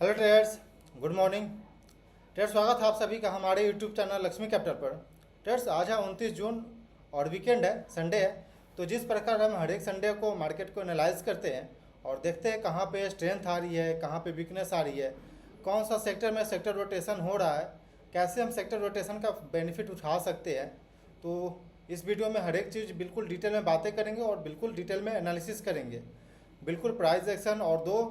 Hello traders, good morning. Traders, स्वागत है आप सभी का हमारे यूट्यूब चैनल लक्ष्मी कैपिटल पर। ट्रेडर्स, आज है 29 जून और वीकेंड है, संडे है। तो जिस प्रकार हम हर एक संडे को मार्केट को एनालाइज करते हैं और देखते हैं कहाँ पे स्ट्रेंथ आ रही है, कहाँ पे वीकनेस आ रही है, कौन सा सेक्टर में सेक्टर रोटेशन हो रहा है, कैसे हम सेक्टर रोटेशन का बेनिफिट उठा सकते हैं। तो इस वीडियो में हर एक चीज़ बिल्कुल डिटेल में बातें करेंगे और बिल्कुल डिटेल में एनालिसिस करेंगे। बिल्कुल प्राइस एक्शन और दो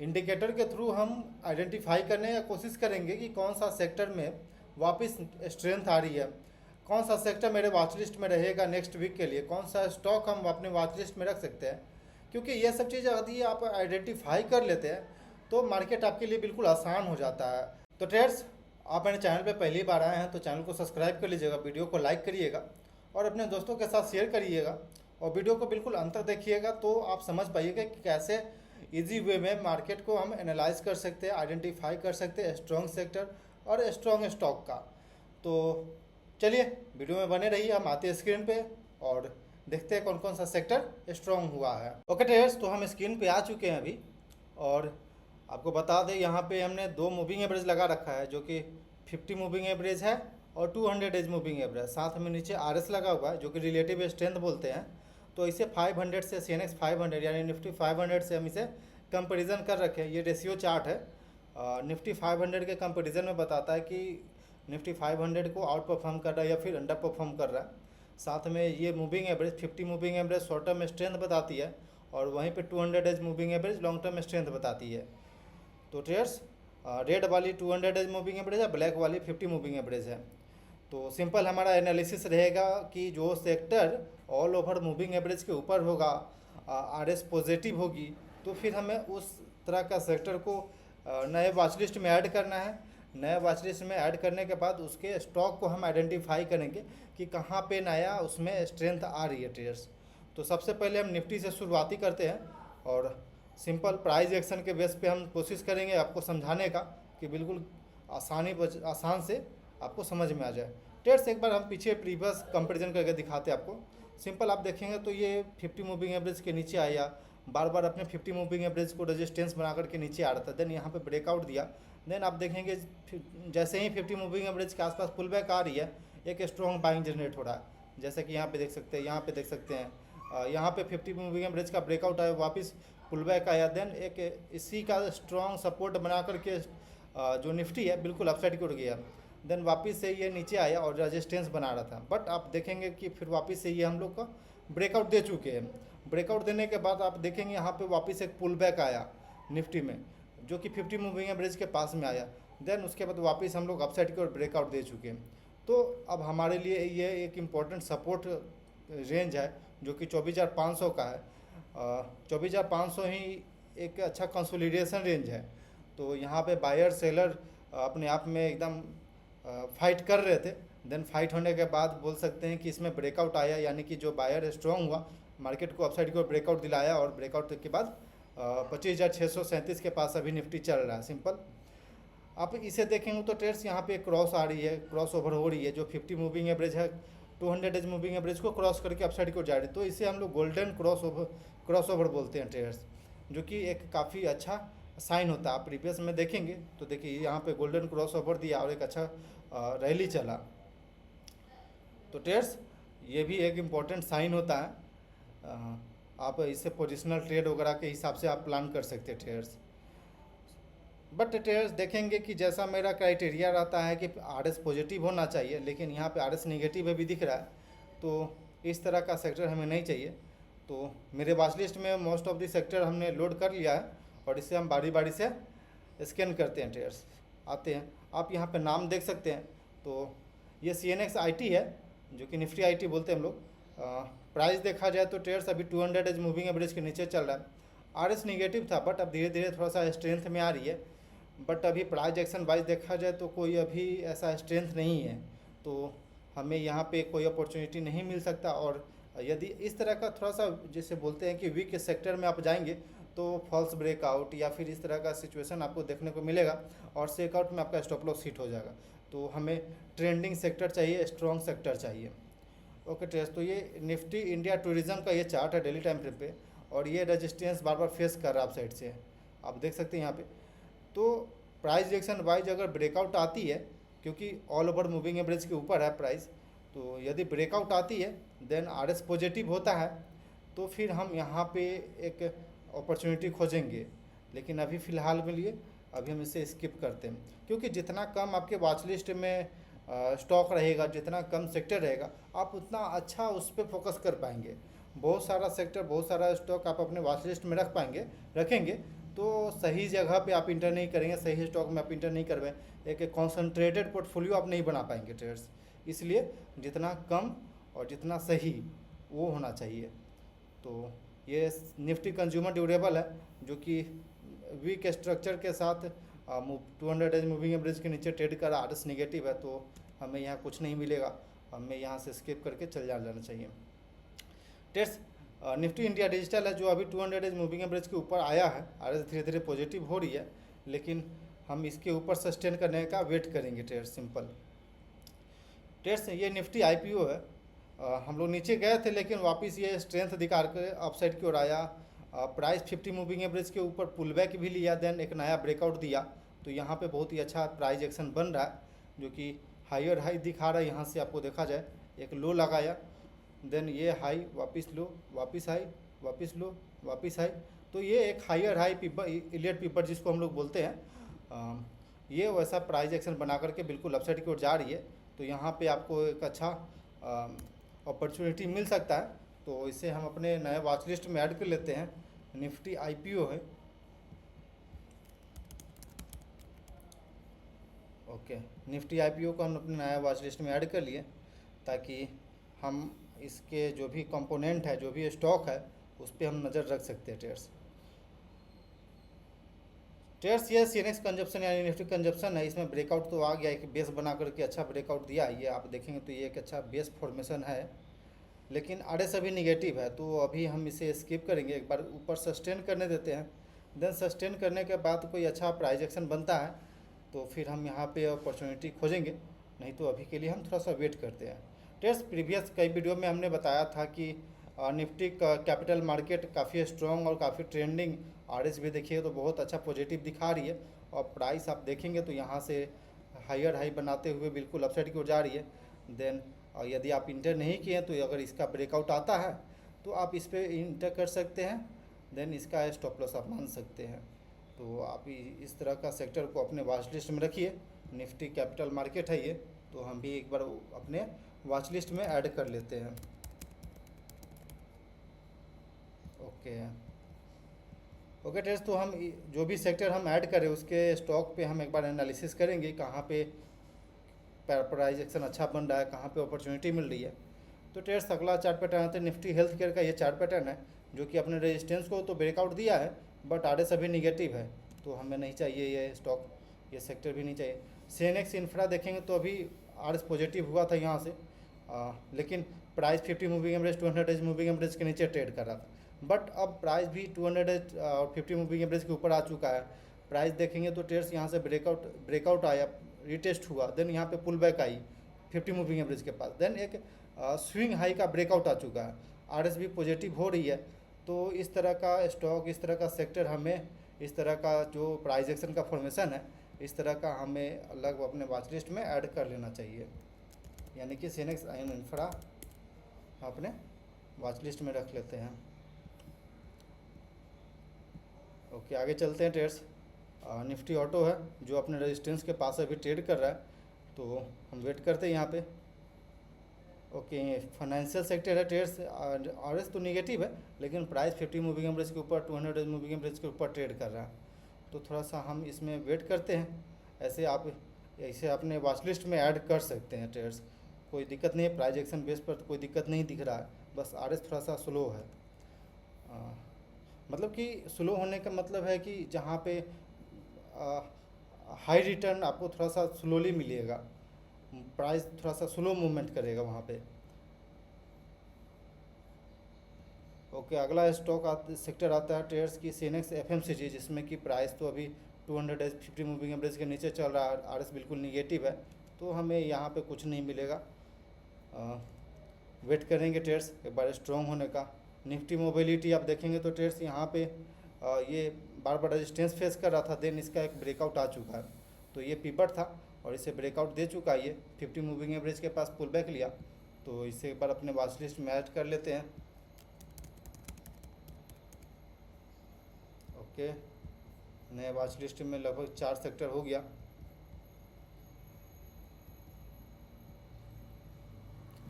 इंडिकेटर के थ्रू हम आइडेंटिफाई करने या कोशिश करेंगे कि कौन सा सेक्टर में वापस स्ट्रेंथ आ रही है, कौन सा सेक्टर मेरे वॉच लिस्ट में रहेगा नेक्स्ट वीक के लिए, कौन सा स्टॉक हम अपने वॉच लिस्ट में रख सकते हैं। क्योंकि ये सब चीज़ यदि आप आइडेंटिफाई कर लेते हैं तो मार्केट आपके लिए बिल्कुल आसान हो जाता है। तो ट्रेड्स, आप मेरे चैनल पे पहली बार आए हैं तो चैनल को सब्सक्राइब कर लीजिएगा, वीडियो को लाइक करिएगा और अपने दोस्तों के साथ शेयर करिएगा और वीडियो को बिल्कुल अंत तक देखिएगा तो आप समझ पाइएगा कि कैसे इजी वे में मार्केट को हम एनालाइज कर सकते हैं, आइडेंटिफाई कर सकते हैं स्ट्रॉन्ग सेक्टर और स्ट्रॉन्ग स्टॉक का। तो चलिए वीडियो में बने रहिए, हम आते हैं स्क्रीन पे और देखते हैं कौन कौन सा सेक्टर स्ट्रॉन्ग हुआ है। ओके ट्रेडर्स, तो हम स्क्रीन पे आ चुके हैं अभी और आपको बता दें यहाँ पे हमने दो मूविंग एवरेज लगा रखा है जो कि 50 मूविंग एवरेज है और 200 डेज मूविंग एवरेज। साथ में नीचे RS लगा हुआ है जो कि रिलेटिव स्ट्रेंथ बोलते हैं। तो इसे 500 से CNX 500 यानी निफ्टी 500 से हम इसे कंपैरिजन कर रखे हैं। ये रेशियो चार्ट है, निफ्टी 500 के कंपैरिजन में बताता है कि निफ्टी 500 को आउट परफॉर्म कर रहा है या फिर अंडर परफॉर्म कर रहा है। साथ में ये moving average 50 moving average short term strength बताती है और वहीं पे 200 days moving average long term strength बताती है। तो ट्रेड्स, रेड वाली 200 डेज मूविंग एवरेज है, ब्लैक वाली 50 मूविंग एवरेज है। तो सिंपल हमारा एनालिसिस रहेगा कि जो sector all over moving average के ऊपर होगा, RS पॉजिटिव होगी, तो फिर हमें उस तरह का सेक्टर को नए वॉच लिस्ट में ऐड करना है। नए वॉच लिस्ट में ऐड करने के बाद उसके स्टॉक को हम आइडेंटिफाई करेंगे कि कहाँ पे नया उसमें स्ट्रेंथ आ रही है ट्रेड्स। तो सबसे पहले हम निफ्टी से शुरुआती करते हैं और सिंपल प्राइस एक्शन के बेस पे हम कोशिश करेंगे आपको समझाने का कि बिल्कुल आसान से आपको समझ में आ जाए। ट्रेड्स, एक बार हम पीछे प्रीवियस कंपैरिजन करके दिखाते हैं आपको। सिंपल आप देखेंगे तो ये 50 मूविंग एवरेज के नीचे आया, बार बार अपने 50 मूविंग एवरेज को रेजिस्टेंस बना करके नीचे आ रहा था, देन यहाँ पे ब्रेकआउट दिया। देन आप देखेंगे जैसे ही 50 मूविंग एवरेज के आसपास पुल बैक आ रही है, एक स्ट्रॉन्ग बाइंग जनरेट हो रहा है। जैसे कि यहाँ पे देख सकते हैं, यहाँ पे देख सकते हैं, यहाँ पे 50 मूविंग एवरेज का ब्रेकआउट आया, वापस पुल बैक आया। देन एक इसी का स्ट्रॉन्ग सपोर्ट बना करके जो निफ्टी है बिल्कुल अपसाइड की ओर गया। देन वापस से ये नीचे आया और रेजिस्टेंस बना रहा था, बट आप देखेंगे कि फिर वापस से ये हम लोग का ब्रेकआउट दे चुके हैं। ब्रेकआउट देने के बाद आप देखेंगे यहाँ पे वापस एक पुल बैक आया निफ्टी में जो कि 50 मूविंग एवरेज के पास में आया। देन उसके बाद वापस हम लोग अपसाइड की ओर ब्रेकआउट दे चुके हैं। तो अब हमारे लिए ये एक इम्पॉर्टेंट सपोर्ट रेंज है जो कि 24,500 का है। 24,500 ही एक अच्छा कंसोलिडेशन रेंज है। तो यहाँ पे बायर सेलर अपने आप में एकदम फाइट कर रहे थे। देन फाइट होने के बाद बोल सकते हैं कि इसमें ब्रेकआउट आया, यानी कि जो बायर स्ट्रॉन्ग हुआ, मार्केट को अपसाइड की ओर ब्रेकआउट दिलाया और ब्रेकआउट के बाद 25,637 के पास अभी निफ्टी चल रहा है। सिंपल आप इसे देखेंगे तो ट्रेड्स यहाँ पे क्रॉस आ रही है, क्रॉस ओवर हो रही है, जो 50 मूविंग एवरेज है 200 डेज मूविंग एवरेज को क्रॉस करके अपसाइड की ओर जा रही है। तो इसे हम लोग गोल्डन क्रॉस ओवर बोलते हैं ट्रेड्स, जो कि एक काफ़ी अच्छा साइन होता है। आप प्रीवियस में देखेंगे तो देखिए यहाँ पे गोल्डन क्रॉस ओवर दिया और एक अच्छा रैली चला। तो ट्रेड्स, ये भी एक इम्पॉर्टेंट साइन होता है। आप इससे पोजिशनल ट्रेड वगैरह के हिसाब से आप प्लान कर सकते हैं ट्रेड्स। बट ट्रेड्स देखेंगे कि जैसा मेरा क्राइटेरिया रहता है कि RS पॉजिटिव होना चाहिए, लेकिन यहाँ पे RS नेगेटिव भी दिख रहा है, तो इस तरह का सेक्टर हमें नहीं चाहिए। तो मेरे वॉच लिस्ट में मोस्ट ऑफ द सेक्टर हमने लोड कर लिया है और इसे हम बारी बारी से स्कैन करते हैं। ट्रेड्स आते हैं, आप यहाँ पे नाम देख सकते हैं। तो ये CNX IT है जो कि निफ्टी IT बोलते हैं हम लोग। प्राइस देखा जाए तो ट्रेड्स अभी 200 डेज मूविंग एवरेज के नीचे चल रहा है। RS निगेटिव था बट अब धीरे धीरे थोड़ा सा स्ट्रेंथ में आ रही है। बट अभी प्राइस एक्शन वाइज देखा जाए तो कोई अभी ऐसा स्ट्रेंथ नहीं है, तो हमें यहाँ पे कोई अपॉर्चुनिटी नहीं मिल सकता। और यदि इस तरह का थोड़ा सा जैसे बोलते हैं कि वीक सेक्टर में आप जाएंगे तो फॉल्स ब्रेकआउट या फिर इस तरह का सिचुएशन आपको देखने को मिलेगा और सेकआउट में आपका स्टॉप लॉस हिट हो जाएगा। तो हमें ट्रेंडिंग सेक्टर चाहिए, स्ट्रॉन्ग सेक्टर चाहिए। ओके ट्रेड्स, तो ये निफ्टी इंडिया टूरिज्म का ये चार्ट है डेली टाइम फ्रेम पे और ये रेजिस्टेंस बार बार फेस कर रहा है आप साइड से, आप देख सकते हैं यहाँ पे। तो प्राइस रिएक्शन वाइज अगर ब्रेकआउट आती है, क्योंकि ऑल ओवर मूविंग एवरेज के ऊपर है प्राइस, तो यदि ब्रेकआउट आती है देन आरएस पॉजिटिव होता है, तो फिर हम यहाँ पे एक अपॉर्चुनिटी खोजेंगे। लेकिन अभी फ़िलहाल के लिए अभी हम इसे स्किप करते हैं, क्योंकि जितना कम आपके वॉच लिस्ट में स्टॉक रहेगा, जितना कम सेक्टर रहेगा, आप उतना अच्छा उस पर फोकस कर पाएंगे। बहुत सारा सेक्टर, बहुत सारा स्टॉक आप अपने वॉच लिस्ट में रखेंगे तो सही जगह पे आप इंटर नहीं करेंगे, सही स्टॉक में आप इंटर नहीं कर पाएंगे, एक कॉन्सनट्रेटेड पोर्टफोलियो आप नहीं बना पाएंगे ट्रेडर्स। इसलिए जितना कम और जितना सही वो होना चाहिए। तो ये निफ्टी कंज्यूमर ड्यूरेबल है, जो कि वीक स्ट्रक्चर के साथ 200 डेज मूविंग एवरेज के नीचे ट्रेड कर आरएस नेगेटिव है, तो हमें यहाँ कुछ नहीं मिलेगा, हमें यहाँ से स्किप करके चल जाना चाहिए। ट्रेड्स निफ्टी इंडिया डिजिटल है, जो अभी 200 डेज मूविंग एवरेज के ऊपर आया है, आरएस धीरे धीरे पॉजिटिव हो रही है, लेकिन हम इसके ऊपर सस्टेन करने का वेट करेंगे ट्रेड्स, सिंपल। ट्रेड्स ये निफ्टी आईपीओ है, हम लोग नीचे गए थे लेकिन वापस ये स्ट्रेंथ दिखा कर अपसाइड की ओर आया। प्राइस 50 मूविंग एवरेज के ऊपर पुल बैक भी लिया, देन एक नया ब्रेकआउट दिया, तो यहाँ पे बहुत ही अच्छा प्राइस एक्शन बन रहा है, जो कि हायर हाई दिखा रहा है। यहाँ से आपको देखा जाए एक लो लगाया, देन ये हाई, वापस लो, वापस हाई, वापस लो, वापस हाई, तो ये एक हायर हाई पीपर, इलियट पीपर जिसको हम लोग बोलते हैं, ये वैसा प्राइस एक्शन बना करके बिल्कुल अपसाइड की ओर जा रही है। तो यहाँ पे आपको एक अच्छा अपॉर्चुनिटी मिल सकता है, तो इसे हम अपने नए वॉच लिस्ट में ऐड कर लेते हैं। निफ्टी आईपीओ है, ओके, निफ्टी आईपीओ को हम अपने नया वॉच लिस्ट में ऐड कर लिए, ताकि हम इसके जो भी कंपोनेंट है, जो भी स्टॉक है, उस पर हम नज़र रख सकते हैं ट्रेड्स। ये सीएनएक्स कंजप्शन यानी निफ्टी कंजप्शन है, इसमें ब्रेकआउट तो आ गया, एक बेस बना करके अच्छा ब्रेकआउट दिया, ये आप देखेंगे तो ये एक अच्छा बेस फॉर्मेशन है, लेकिन आरएस अभी निगेटिव है, तो अभी हम इसे स्किप करेंगे, एक बार ऊपर सस्टेन करने देते हैं, देन सस्टेन करने के बाद कोई अच्छा प्राइस एक्शन बनता है तो फिर हम यहाँ पे अपॉर्चुनिटी खोजेंगे, नहीं तो अभी के लिए हम थोड़ा सा वेट करते हैं। ट्रेड्स प्रीवियस कई वीडियो में हमने बताया था कि निफ्टी का कैपिटल मार्केट काफ़ी स्ट्रॉन्ग और काफ़ी ट्रेंडिंग, आरएस भी देखिए तो बहुत अच्छा पॉजिटिव दिखा रही है, और प्राइस आप देखेंगे तो यहाँ से हायर हाई बनाते हुए बिल्कुल अपसाइड की ओर जा रही है। देन यदि आप इंटर नहीं किए तो अगर इसका ब्रेकआउट आता है तो आप इस पर इंटर कर सकते हैं, देन इसका स्टॉप लॉस आप मान सकते हैं। तो आप इस तरह का सेक्टर को अपने वॉच लिस्ट में रखिए। निफ्टी कैपिटल मार्केट है ये, तो हम भी एक बार अपने वॉच लिस्ट में ऐड कर लेते हैं। ओके ट्रेड्स, तो हम जो भी सेक्टर हम ऐड करें उसके स्टॉक पे हम एक बार एनालिसिस करेंगे, कहाँ पे प्राइस एक्शन अच्छा बन रहा है, कहाँ पे अपॉर्चुनिटी मिल रही है। तो ट्रेड्स अगला चार्ट पैटर्न आते हैं निफ्टी हेल्थ केयर का, ये चार्ट पैटर्न है, जो कि अपने रेजिस्टेंस को तो ब्रेकआउट दिया है, बट आरएस अभी निगेटिव है, तो हमें नहीं चाहिए ये स्टॉक, ये सेक्टर भी नहीं चाहिए। सीएनएक्स इंफ्रा देखेंगे तो अभी आरएस पॉजिटिव हुआ था यहाँ से, लेकिन price 50 moving average 200 days moving average के नीचे ट्रेड कर रहा था, बट अब प्राइस भी 200 डेज और 50 मूविंग एवरेज के ऊपर आ चुका है। प्राइस देखेंगे तो ट्रेड्स यहाँ से ब्रेकआउट आया, रिटेस्ट हुआ, देन यहाँ पे पुल बैक आई 50 मूविंग एवरेज के पास, देन एक स्विंग हाई का ब्रेकआउट आ चुका है, आरएस भी पॉजिटिव हो रही है। तो इस तरह का स्टॉक, इस तरह का सेक्टर, हमें इस तरह का जो प्राइस एक्शन का फॉर्मेशन है, इस तरह का हमें अलग अपने वॉच लिस्ट में ऐड कर लेना चाहिए, यानी कि सीएनएक्स इंफ्रा अपने वॉच लिस्ट में रख लेते हैं। ओके, आगे चलते हैं ट्रेड्स। निफ्टी ऑटो है, जो अपने रेजिस्टेंस के पास अभी ट्रेड कर रहा है, तो हम वेट करते हैं यहाँ पे। ओके, फाइनेंशियल सेक्टर है ट्रेड्स, आरएस तो निगेटिव है, लेकिन प्राइस 50 मूविंग एवरेज के ऊपर 200 मूविंग एवरेज के ऊपर ट्रेड कर रहा है, तो थोड़ा सा हम इसमें वेट करते हैं। ऐसे आप इसे अपने वॉच लिस्ट में ऐड कर सकते हैं ट्रेड्स, कोई दिक्कत नहीं है, प्राइस एक्शन बेस पर तो कोई दिक्कत नहीं दिख रहा है, बस आरएस थोड़ा सा स्लो है। मतलब कि स्लो होने का मतलब है कि जहाँ पे हाई रिटर्न आपको थोड़ा सा स्लोली मिलेगा, प्राइस थोड़ा सा स्लो मूवमेंट करेगा वहाँ पे। ओके, अगला स्टॉक सेक्टर आता है ट्रेड्स की सीएनएक्स एफएमसीजी, जिसमें कि प्राइस तो अभी 200 डेज 50 मूविंग एवरेज के नीचे चल रहा है, आरएस बिल्कुल निगेटिव है, तो हमें यहाँ पे कुछ नहीं मिलेगा, वेट करेंगे ट्रेड्स एक बार स्ट्रॉन्ग होने का। निफ्टी मोबिलिटी आप देखेंगे तो ट्रेड्स यहाँ पे ये बार बार रेजिस्टेंस फेस कर रहा था, देन इसका एक ब्रेकआउट आ चुका है। तो ये पिवट था और इसे ब्रेकआउट दे चुका है। ये 50 मूविंग एवरेज के पास पुल बैक लिया, तो इसे एक बार अपने वॉच लिस्ट में ऐड कर लेते हैं। ओके, नए वॉच लिस्ट में लगभग 4 सेक्टर हो गया।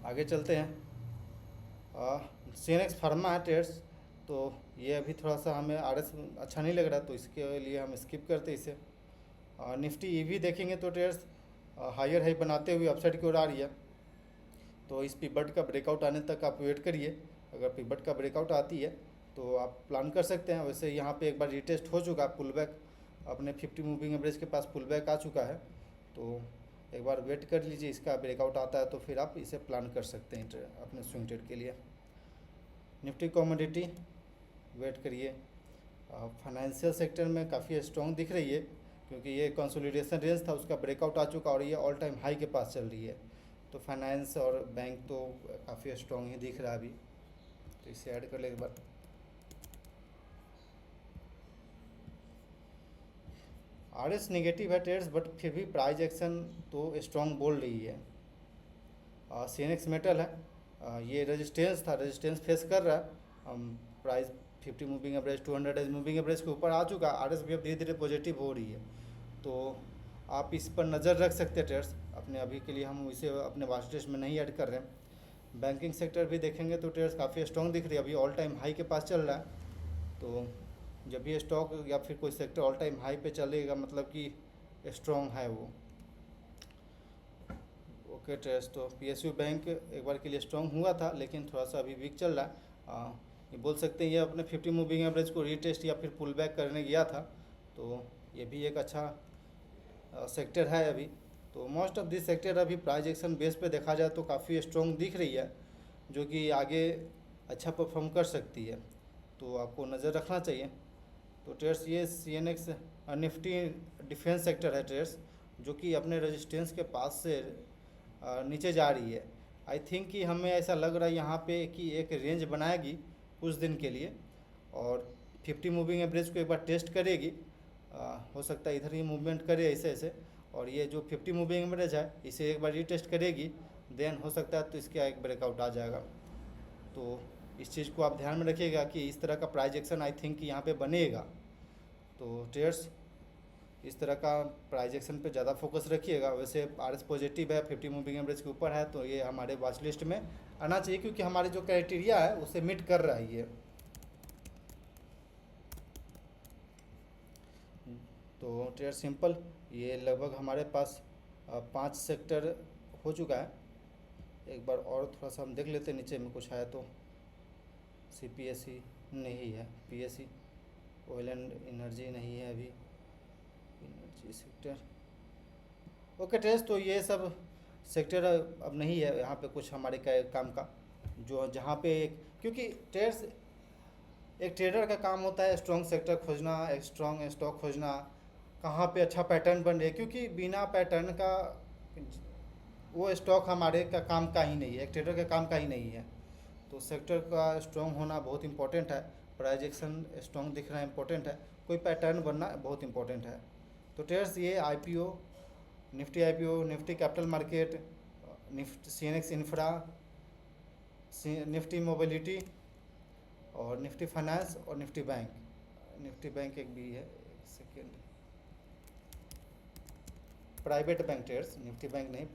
आगे चलते हैं। सीएनएक्स फार्मा है ट्रेड्स, तो ये अभी थोड़ा सा हमें आरएस अच्छा नहीं लग रहा, तो इसके लिए हम स्किप करते इसे। निफ्टी ईवी देखेंगे तो ट्रेड्स हायर हाई बनाते हुए अपसाइड की ओर आ रही है, तो इस पिवट का ब्रेकआउट आने तक आप वेट करिए। अगर पिवट का ब्रेकआउट आती है तो आप प्लान कर सकते हैं। वैसे यहाँ पे एक बार रिटेस्ट हो चुका, पुल बैक अपने 50 मूविंग एवरेज के पास पुल बैक आ चुका है, तो एक बार वेट कर लीजिए। इसका ब्रेकआउट आता है तो फिर आप इसे प्लान कर सकते हैं अपने स्विंग ट्रेड के लिए। निफ्टी कमोडिटी वेट करिए। फाइनेंशियल सेक्टर में काफ़ी स्ट्रॉन्ग दिख रही है, क्योंकि ये कंसोलिडेशन रेंज था, उसका ब्रेकआउट आ चुका और ये ऑल टाइम हाई के पास चल रही है। तो फाइनेंस और बैंक तो काफ़ी स्ट्रॉन्ग ही दिख रहा है अभी, तो इसे ऐड कर ले एक बार। आरएस नेगेटिव है ट्रेड्स, बट फिर भी प्राइस एक्शन तो स्ट्रॉन्ग बोल रही है। सीएनएक्स मेटल है, ये रेजिस्टेंस था, रेजिस्टेंस फेस कर रहा है। प्राइस 50 मूविंग एवरेज 200 एज मूविंग एवरेज के ऊपर आ चुका है। आरएस भी अब धीरे धीरे पॉजिटिव हो रही है, तो आप इस पर नज़र रख सकते हैं ट्रेड्स अपने। अभी के लिए हम इसे अपने वॉच लिस्ट में नहीं ऐड कर रहे हैं। बैंकिंग सेक्टर भी देखेंगे तो ट्रेड्स काफ़ी स्ट्रॉन्ग दिख रही है, अभी ऑल टाइम हाई के पास चल रहा है। तो जब भी स्टॉक या फिर कोई सेक्टर ऑल टाइम हाई पे चलेगा, मतलब कि स्ट्रॉन्ग है वो। ओके ट्रेड्स, तो पीएसयू बैंक एक बार के लिए स्ट्रॉन्ग हुआ था, लेकिन थोड़ा सा अभी वीक चल रहा है। ये बोल सकते हैं ये अपने 50 मूविंग एवरेज को रीटेस्ट या फिर पुल बैक करने गया था, तो ये भी एक अच्छा सेक्टर है अभी। तो मोस्ट ऑफ दिस सेक्टर अभी प्राइस एक्शन बेस पे देखा जाए तो काफ़ी स्ट्रॉन्ग दिख रही है, जो कि आगे अच्छा परफॉर्म कर सकती है, तो आपको नज़र रखना चाहिए। तो ट्रेड्स ये सीएनएक्स निफ्टी डिफेंस सेक्टर है ट्रेड्स, जो कि अपने रेजिस्टेंस के पास से नीचे जा रही है। आई थिंक कि हमें ऐसा लग रहा है यहाँ पे कि एक रेंज बनाएगी कुछ दिन के लिए और 50 मूविंग एवरेज को एक बार टेस्ट करेगी। हो सकता है इधर ही मूवमेंट करे ऐसे ऐसे, और ये जो 50 मूविंग एवरेज है इसे एक बार रीटेस्ट करेगी, देन हो सकता है तो इसका एक ब्रेकआउट आ जाएगा। तो इस चीज़ को आप ध्यान में रखिएगा कि इस तरह का प्राइस एक्शन आई थिंक यहाँ पे बनेगा। तो ट्रेड्स इस तरह का प्राइस एक्शन पे ज़्यादा फोकस रखिएगा। वैसे आरएस पॉजिटिव है, 50 मूविंग एवरेज के ऊपर है, तो ये हमारे वॉच लिस्ट में आना चाहिए, क्योंकि हमारे जो क्राइटेरिया है उसे मीट कर रहा है ये। तो ट्रेड सिंपल, ये लगभग हमारे पास 5 सेक्टर हो चुका है। एक बार और थोड़ा सा हम देख लेते हैं नीचे में कुछ है तो। सीपीएसई नहीं है, पीएसई ऑयल एंड एनर्जी नहीं है अभी, एनर्जी सेक्टर। ओके ट्रेड्स, तो ये सब सेक्टर अब नहीं है यहाँ पे कुछ हमारे काम का, जो जहाँ पे क्योंकि ट्रेड्स एक ट्रेडर का काम होता है स्ट्रॉन्ग सेक्टर खोजना, एक स्ट्रॉन्ग स्टॉक खोजना, कहाँ पे अच्छा पैटर्न बन रही है, क्योंकि बिना पैटर्न का वो स्टॉक हमारे का काम का ही नहीं है, एक ट्रेडर का काम का ही नहीं है। तो सेक्टर का स्ट्रॉन्ग होना बहुत इंपॉर्टेंट है, प्राइस एक्शन स्ट्रॉन्ग दिखना इंपॉर्टेंट है, कोई पैटर्न बनना बहुत इंपॉर्टेंट है। तो ट्रेड्स ये IPO, Nifty capital market, Nifty CNX infra, Nifty mobility और निफ्टी फाइनेंस और निफ्टी बैंक एक भी है, एक second, private bank trades, Nifty bank नहीं,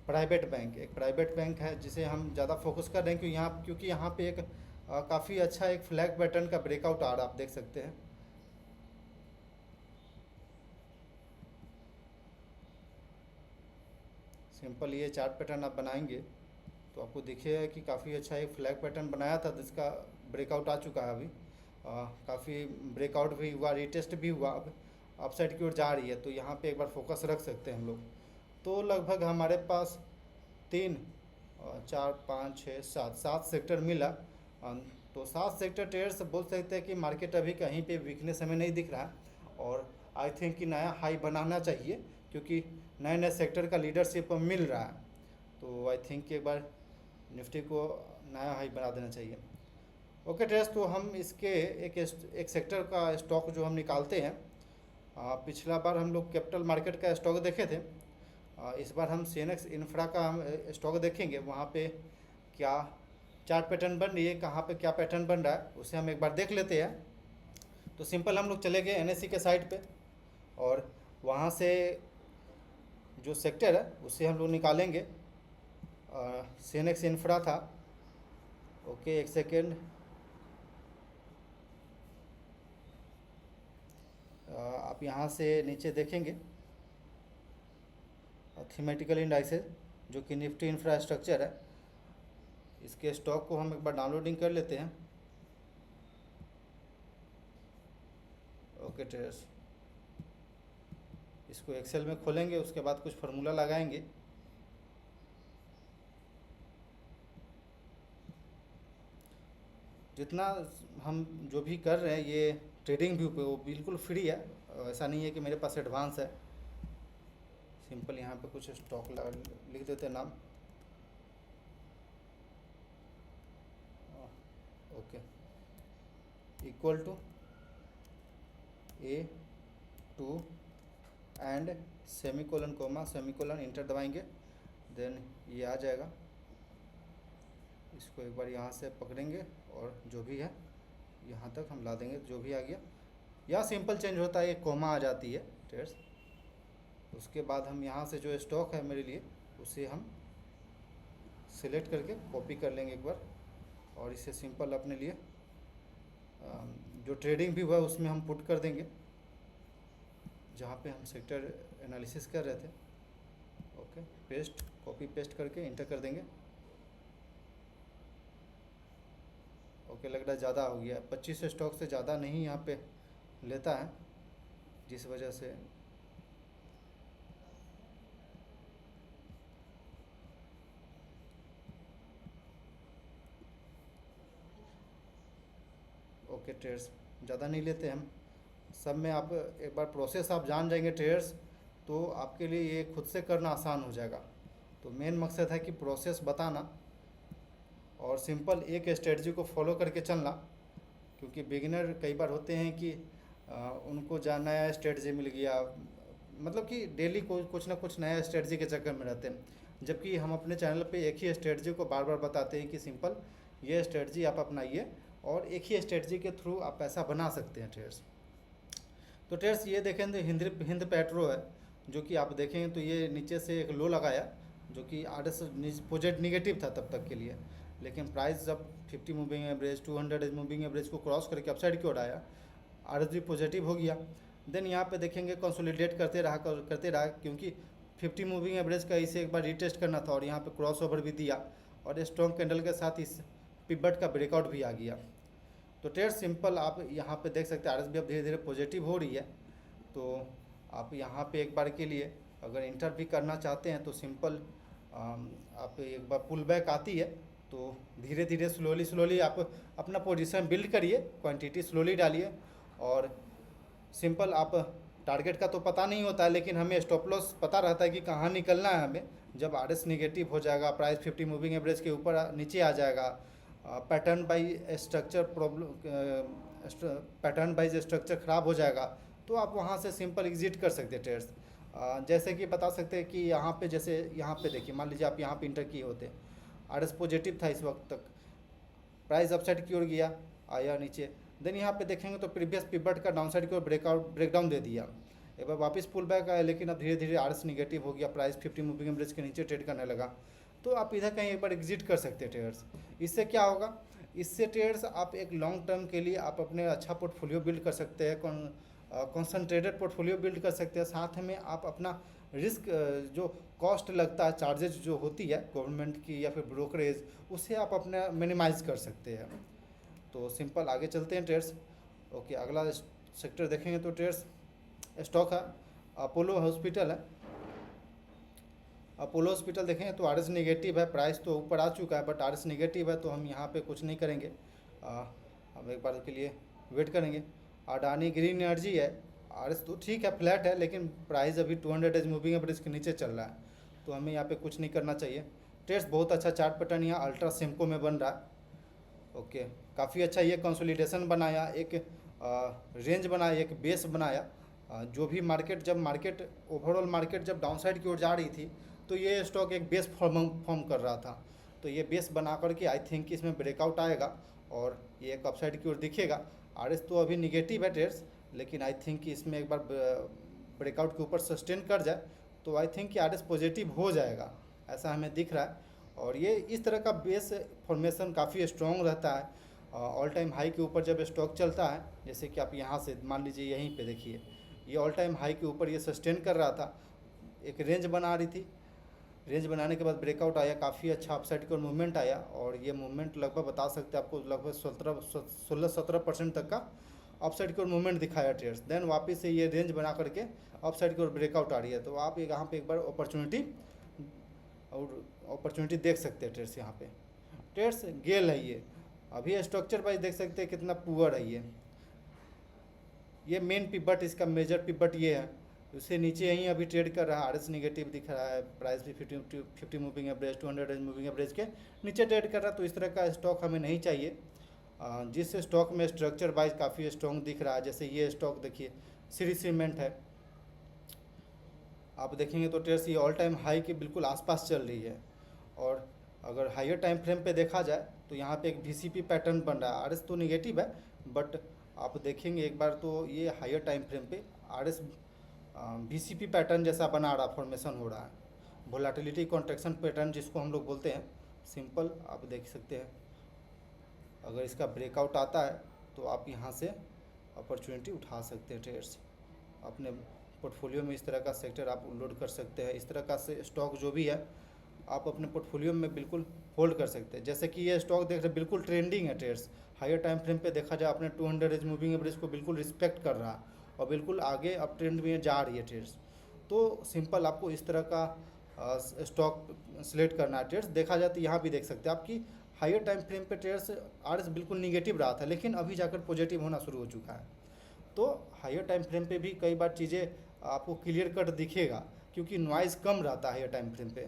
प्राइवेट बैंक, एक प्राइवेट बैंक है जिसे हम ज़्यादा फोकस कर रहे हैं क्योंकि यहाँ पे एक काफ़ी अच्छा एक फ्लैग पैटर्न का ब्रेकआउट आ रहा है, आप देख सकते हैं। सिंपल ये चार्ट पैटर्न आप बनाएंगे तो आपको दिखेगा कि काफ़ी अच्छा एक फ्लैग पैटर्न बनाया था, जिसका ब्रेकआउट आ चुका है अभी। काफ़ी ब्रेकआउट भी हुआ, रीटेस्ट भी हुआ, अब अपसाइड की ओर जा रही है, तो यहाँ पे एक बार फोकस रख सकते हैं हम लोग। तो लगभग हमारे पास 3 4 5 6 7 सेक्टर मिला। तो 7 सेक्टर ट्रेड्स बोल सकते हैं कि मार्केट अभी कहीं पे वीकनेस हमें नहीं दिख रहा है, और आई थिंक कि नया हाई बनाना चाहिए, क्योंकि नए नए सेक्टर का लीडरशिप मिल रहा है। तो आई थिंक एक बार निफ्टी को नया हाई बना देना चाहिए। ओके ट्रेड्स, तो हम इसके एक सेक्टर का स्टॉक जो हम निकालते हैं, पिछला बार हम लोग कैपिटल मार्केट का स्टॉक देखे थे, इस बार हम सीएनएक्स इंफ्रा का हम स्टॉक देखेंगे। वहाँ पे क्या चार्ट पैटर्न बन रही है, कहाँ पे क्या पैटर्न बन रहा है, उसे हम एक बार देख लेते हैं। तो सिंपल हम लोग चले गए एनएससी के साइट पे और वहाँ से जो सेक्टर है उसे हम लोग निकालेंगे। सीएनएक्स इंफ्रा था। ओके, एक सेकेंड, आप यहाँ से नीचे देखेंगे थीमेटिकल इंडाइसेस जो कि निफ्टी इंफ्रास्ट्रक्चर है, इसके स्टॉक को हम एक बार डाउनलोडिंग कर लेते हैं। ओके ट्रेडर्स, इसको एक्सेल में खोलेंगे, उसके बाद कुछ फार्मूला लगाएंगे। जितना हम जो भी कर रहे हैं ये ट्रेडिंग व्यू पे वो बिल्कुल फ्री है, ऐसा नहीं है कि मेरे पास एडवांस है। सिंपल यहाँ पे कुछ स्टॉक लिख देते हैं नाम। Okay, equal to A2 and semicolon comma semicolon, enter दबाएंगे, देन ये आ जाएगा। इसको एक बार यहाँ से पकड़ेंगे और जो भी है यहाँ तक हम ला देंगे, जो भी आ गया। यहाँ सिंपल चेंज होता है, एक कोमा आ जाती है ट्रेड्स। उसके बाद हम यहाँ से जो स्टॉक है मेरे लिए उसे हम सिलेक्ट करके कॉपी कर लेंगे एक बार, और इसे सिंपल अपने लिए जो ट्रेडिंग भी हुआ उसमें हम पुट कर देंगे, जहाँ पे हम सेक्टर एनालिसिस कर रहे थे। ओके, पेस्ट, कॉपी पेस्ट करके इंटर कर देंगे। ओके, लग रहा है ज़्यादा हो गया, 25 स्टॉक से ज़्यादा नहीं यहाँ पे लेता है, जिस वजह से ओके ट्रेड्स ज़्यादा नहीं लेते हम सब में। आप एक बार प्रोसेस आप जान जाएंगे ट्रेड्स, तो आपके लिए ये खुद से करना आसान हो जाएगा। तो मेन मकसद है कि प्रोसेस बताना और सिंपल एक स्ट्रेटजी को फॉलो करके चलना, क्योंकि बिगिनर कई बार होते हैं कि उनको नया स्ट्रेटजी मिल गया, मतलब कि डेली कुछ ना कुछ नया स्ट्रेटजी के चक्कर में रहते हैं, जबकि हम अपने चैनल पे एक ही स्ट्रेटजी को बार बार बताते हैं कि सिंपल ये स्ट्रेटजी आप अपनाइए और एक ही स्ट्रेटजी के थ्रू आप पैसा बना सकते हैं ट्रेड्स। तो ट्रेड्स ये देखें तो हिंद पेट्रो है, जो कि आप देखेंगे तो ये नीचे से एक लो लगाया, जो कि RS पॉजिटिव निगेटिव था तब तक के लिए, लेकिन प्राइस जब 50 मूविंग एवरेज 200 मूविंग एवरेज को क्रॉस करके अपसाइड की ओर आया, RS भी पॉजिटिव हो गया। देन यहाँ पे देखेंगे कंसोलिडेट करते रहा, क्योंकि 50 मूविंग एवरेज का इसे एक बार रीटेस्ट करना था और यहाँ पे क्रॉस ओवर भी दिया और स्ट्रॉन्ग कैंडल के साथ इस पिवट का ब्रेकआउट भी आ गया। तो ट्रेड सिंपल आप यहाँ पे देख सकते हैं RS भी अब धीरे धीरे पॉजिटिव हो रही है। तो आप यहाँ पे एक बार के लिए अगर इंटर भी करना चाहते हैं तो सिंपल आप एक बार पुल बैक आती है तो धीरे धीरे स्लोली आप अपना पोजीशन बिल्ड करिए, क्वांटिटी स्लोली डालिए, और सिंपल आप टारगेट का तो पता नहीं होता है, लेकिन हमें स्टॉप लॉस पता रहता है कि कहाँ निकलना है हमें। जब RS निगेटिव हो जाएगा, प्राइस 50 मूविंग एवरेज के ऊपर नीचे आ जाएगा, पैटर्न बाई स्ट्रक्चर पैटर्न बाइज स्ट्रक्चर ख़राब हो जाएगा, तो आप वहाँ से सिंपल एग्जिट कर सकते हैं ट्रेड्स। जैसे कि बता सकते हैं कि यहाँ पे जैसे यहाँ पे देखिए, मान लीजिए आप यहाँ पे इंटर किए होते, RS पॉजिटिव था इस वक्त तक, प्राइस अपसाइड की ओर गया, आया नीचे, देन यहाँ पे देखेंगे तो प्रीवियस पिवट का डाउनसाइड की ओर ब्रेकडाउन दे दिया, एक बार वापस पुल बैक आया, लेकिन अब धीरे धीरे RS निगेटिव हो गया, प्राइस 50 मूविंग एवरेज के नीचे ट्रेड करने लगा। तो आप इधर कहीं एक बार एग्जिट कर सकते हैं ट्रेडर्स। इससे क्या होगा, इससे ट्रेडर्स आप एक लॉन्ग टर्म के लिए आप अपने अच्छा पोर्टफोलियो बिल्ड कर सकते हैं, कॉन्सनट्रेटेड पोर्टफोलियो बिल्ड कर सकते हैं। साथ में आप अपना रिस्क जो कॉस्ट लगता है, चार्जेज जो होती है गवर्नमेंट की या फिर ब्रोकरेज, उसे आप अपना मिनिमाइज कर सकते हैं। तो सिंपल आगे चलते हैं ट्रेड्स। ओके, अगला सेक्टर देखेंगे तो ट्रेड्स स्टॉक है अपोलो हॉस्पिटल है। अपोलो हॉस्पिटल देखें तो RS निगेटिव है, प्राइस तो ऊपर आ चुका है बट RS निगेटिव है, तो हम यहाँ पे कुछ नहीं करेंगे, हम एक बार के लिए वेट करेंगे। अडानी ग्रीन एनर्जी है, RS तो ठीक है, फ्लैट है, लेकिन प्राइस अभी 200 डेज मूविंग एवरेज के नीचे चल रहा है, तो हमें यहाँ पे कुछ नहीं करना चाहिए। ट्रेड्स बहुत अच्छा चार्ट पैटर्न यहाँ अल्ट्रा सिम्को में बन रहा है। ओके, काफ़ी अच्छा ये कंसोलिडेशन बनाया, एक रेंज बनाया, एक बेस बनाया। जो भी मार्केट ओवरऑल मार्केट जब डाउनसाइड की ओर जा रही थी तो ये स्टॉक एक बेस फॉर्म कर रहा था। तो ये बेस बना करके आई थिंक इसमें ब्रेकआउट आएगा और ये एक अपसाइड की ओर दिखेगा। आरएस तो अभी निगेटिव है ट्रेड्स, लेकिन आई थिंक कि इसमें एक बार ब्रेकआउट के ऊपर सस्टेन कर जाए तो आई थिंक कि आरएस पॉजिटिव हो जाएगा, ऐसा हमें दिख रहा है। और ये इस तरह का बेस फॉर्मेशन काफ़ी स्ट्रॉन्ग रहता है। ऑल टाइम हाई के ऊपर जब स्टॉक चलता है, जैसे कि आप यहाँ से मान लीजिए यहीं पे देखिए, ये ऑल टाइम हाई के ऊपर ये सस्टेन कर रहा था, एक रेंज बना रही थी। रेंज बनाने के बाद ब्रेकआउट आया, काफ़ी अच्छा अपसाइड का मूवमेंट आया और ये मूवमेंट लगभग बता सकते हैं आपको लगभग 16-17% तक का अपसाइड की ओर मूवमेंट दिखाया ट्रेड्स। देन वापस से ये रेंज बना करके अपसाइड की ओर ब्रेकआउट आ रही है। तो आप यहाँ पे एक बार अपॉर्चुनिटी देख सकते हैं ट्रेड्स। यहाँ पे ट्रेड्स गेल है ये, अभी स्ट्रक्चर वाइज देख सकते हैं कितना पुअर है ये मेन पिवट, इसका मेजर पिवट ये है। उससे नीचे यहीं अभी ट्रेड कर रहा है, आरएस निगेटिव दिख रहा है, प्राइस भी 50 मूविंग एवरेज 200 मूविंग एवरेज के नीचे ट्रेड कर रहा है। तो इस तरह का स्टॉक हमें नहीं चाहिए। जिस स्टॉक में स्ट्रक्चर वाइज काफ़ी स्ट्रॉन्ग दिख रहा है, जैसे ये स्टॉक देखिए श्री सीमेंट है, आप देखेंगे तो ट्रेड्स ये ऑल टाइम हाई के बिल्कुल आसपास चल रही है। और अगर हायर टाइम फ्रेम पे देखा जाए तो यहाँ पे एक वीसीपी पैटर्न बन रहा है। आरएस तो निगेटिव है, बट आप देखेंगे एक बार तो ये हायर टाइम फ्रेम पे आरएस वीसीपी पैटर्न जैसा बना रहा, फॉर्मेशन हो रहा है, वोलेटिलिटी कॉन्ट्रैक्शन पैटर्न जिसको हम लोग बोलते हैं। सिंपल आप देख सकते हैं, अगर इसका ब्रेकआउट आता है तो आप यहाँ से अपॉर्चुनिटी उठा सकते हैं ट्रेड्स। अपने पोर्टफोलियो में इस तरह का सेक्टर आप लोड कर सकते हैं। इस तरह का से स्टॉक जो भी है आप अपने पोर्टफोलियो में बिल्कुल होल्ड कर सकते हैं। जैसे कि ये स्टॉक देख रहे हैं बिल्कुल ट्रेंडिंग है ट्रेड्स। हायर टाइम फ्रेम पे देखा जाए आपने 200 मूविंग एवरेज को बिल्कुल रिस्पेक्ट कर रहा है और बिल्कुल आगे अप ट्रेंड में जा रही है ट्रेड्स। तो सिंपल आपको इस तरह का स्टॉक सिलेक्ट करना है ट्रेड्स। देखा जाए तो यहाँ भी देख सकते हैं आपकी हायर टाइम फ्रेम पे ट्रेड्स आरएस बिल्कुल निगेटिव रहा था, लेकिन अभी जाकर पॉजिटिव होना शुरू हो चुका है। तो हायर टाइम फ्रेम पे भी कई बार चीज़ें आपको क्लियर कट दिखेगा, क्योंकि नॉइज़ कम रहता है हायर टाइम फ्रेम पे।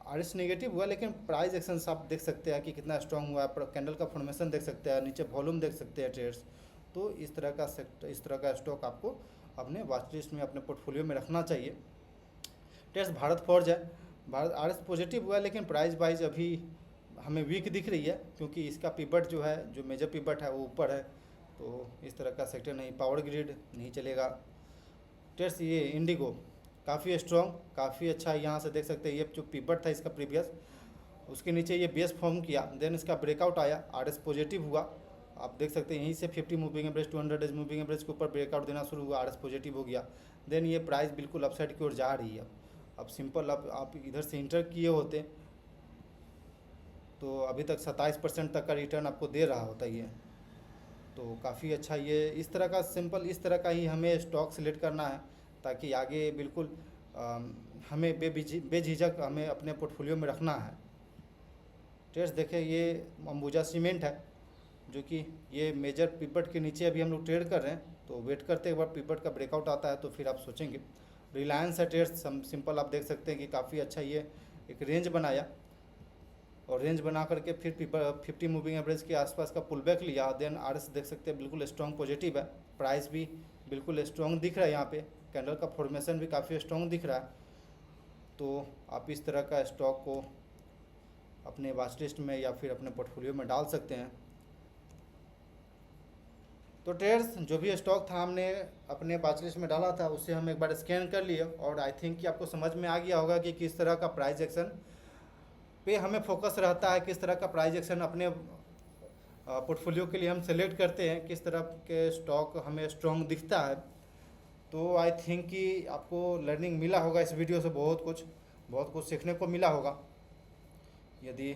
आरएस नेगेटिव हुआ, लेकिन प्राइस एक्शन आप देख सकते हैं कि कितना स्ट्रांग हुआ है। कैंडल का फॉर्मेशन देख सकते हैं, नीचे वॉल्यूम देख सकते हैं ट्रेड्स। तो इस तरह का स्टॉक आपको अपने वॉच लिस्ट में, अपने पोर्टफोलियो में रखना चाहिए। ट्रेड्स भारत फॉर्ज है, भारत आरएस पॉजिटिव हुआ है, लेकिन प्राइस वाइज अभी हमें वीक दिख रही है, क्योंकि इसका पिवट जो है, जो मेजर पिवट है वो ऊपर है। तो इस तरह का सेक्टर नहीं, पावर ग्रिड नहीं चलेगा। ट्रेड्स ये इंडिगो काफ़ी स्ट्रॉन्ग, काफ़ी अच्छा, यहाँ से देख सकते हैं ये जो पिवट था इसका प्रीवियस, उसके नीचे ये बेस फॉर्म किया, देन इसका ब्रेकआउट आया, आरएस पॉजिटिव हुआ। आप देख सकते हैं यहीं से 50 मूविंग एवरेज 200 मूविंग एवरेज के ऊपर ब्रेकआउट देना शुरू हुआ, आरएस पॉजिटिव हो गया। देन ये प्राइस बिल्कुल अपसाइड की ओर जा रही है। अब सिंपल आप इधर से इंटर किए होते तो अभी तक 27% तक का रिटर्न आपको दे रहा होता ये। तो काफ़ी अच्छा ये इस तरह का सिंपल इस तरह का ही हमें स्टॉक सिलेक्ट करना है, ताकि आगे बिल्कुल हमें बेझिझक हमें अपने पोर्टफोलियो में रखना है। ट्रेड्स देखें ये अंबुजा सीमेंट है, जो कि ये मेजर पिवट के नीचे अभी हम लोग ट्रेड कर रहे हैं। तो वेट करते एक बार पिवट का ब्रेकआउट आता है तो फिर आप सोचेंगे। रिलायंस है ट्रेड्स, सिंपल आप देख सकते हैं कि काफ़ी अच्छा ये एक रेंज बनाया और रेंज बना करके फिर 50 मूविंग एवरेज के आसपास का पुल बैक लिया। देन आरएस देख सकते हैं बिल्कुल स्ट्रॉन्ग पॉजिटिव है, प्राइस भी बिल्कुल स्ट्रॉन्ग दिख रहा है, यहाँ पे कैंडल का फॉर्मेशन भी काफ़ी स्ट्रॉन्ग दिख रहा है। तो आप इस तरह का स्टॉक को अपने वॉच लिस्ट में या फिर अपने पोर्टफोलियो में डाल सकते हैं। तो ट्रेड्स जो भी स्टॉक था हमने अपने वॉच लिस्ट में डाला था, उसे हम एक बार स्कैन कर लिए और आई थिंक कि आपको समझ में आ गया होगा कि किस तरह का प्राइस एक्शन पे हमें फोकस रहता है, किस तरह का प्राइस एक्शन अपने पोर्टफोलियो के लिए हम सेलेक्ट करते हैं, किस तरह के स्टॉक हमें स्ट्रॉन्ग दिखता है। तो आई थिंक कि आपको लर्निंग मिला होगा इस वीडियो से, बहुत कुछ सीखने को मिला होगा। यदि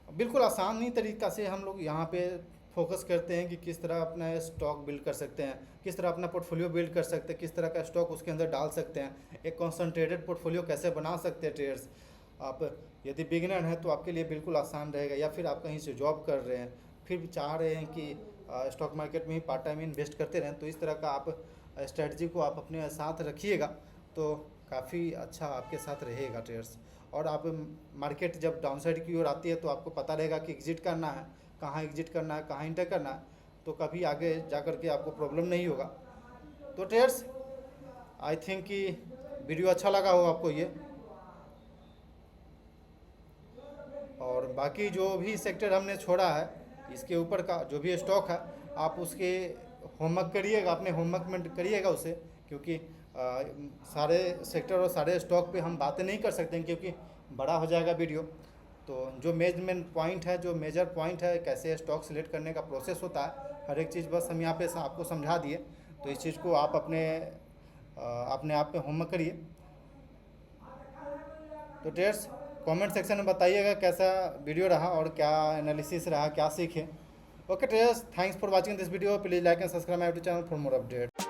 बिल्कुल आसान ही तरीक़ा से हम लोग यहाँ पे फोकस करते हैं कि किस तरह अपना स्टॉक बिल्ड कर सकते हैं, किस तरह अपना पोर्टफोलियो बिल्ड कर सकते हैं, किस तरह का स्टॉक उसके अंदर डाल सकते हैं, एक कॉन्सनट्रेटेड पोर्टफोलियो कैसे बना सकते हैं ट्रेड्स। आप यदि बिगिनर हैं तो आपके लिए बिल्कुल आसान रहेगा, या फिर आप कहीं से जॉब कर रहे हैं फिर चाह रहे हैं कि स्टॉक मार्केट में ही पार्ट टाइम इन्वेस्ट करते रहें, तो इस तरह का आप स्ट्रेटजी को आप अपने साथ रखिएगा। तो काफ़ी अच्छा आपके साथ रहेगा ट्रेडर्स। और आप मार्केट जब डाउन साइड की ओर आती है तो आपको पता रहेगा कि एग्जिट करना है, कहाँ एग्जिट करना है, कहाँ इंटर करना है, तो कभी आगे जा कर के आपको प्रॉब्लम नहीं होगा। तो ट्रेडर्स आई थिंक कि वीडियो अच्छा लगा हो आपको ये, और बाकी जो भी सेक्टर हमने छोड़ा है इसके ऊपर का जो भी स्टॉक है आप उसके होमवर्क करिएगा, अपने होमवर्क में करिएगा उसे, क्योंकि सारे सेक्टर और सारे स्टॉक पे हम बातें नहीं कर सकते हैं क्योंकि बड़ा हो जाएगा वीडियो। तो जो मेन पॉइंट है, जो मेजर पॉइंट है, कैसे स्टॉक सिलेक्ट करने का प्रोसेस होता है, हर एक चीज़ बस हम यहाँ पे आपको समझा दिए। तो इस चीज़ को आप अपने आप में होमवर्क करिए। तो ट्रेडर्स कमेंट सेक्शन में बताइएगा कैसा वीडियो रहा और क्या एनालिसिस रहा, क्या सीखे। Okay traders, thanks for watching this video. Please like and subscribe my YouTube channel for more update.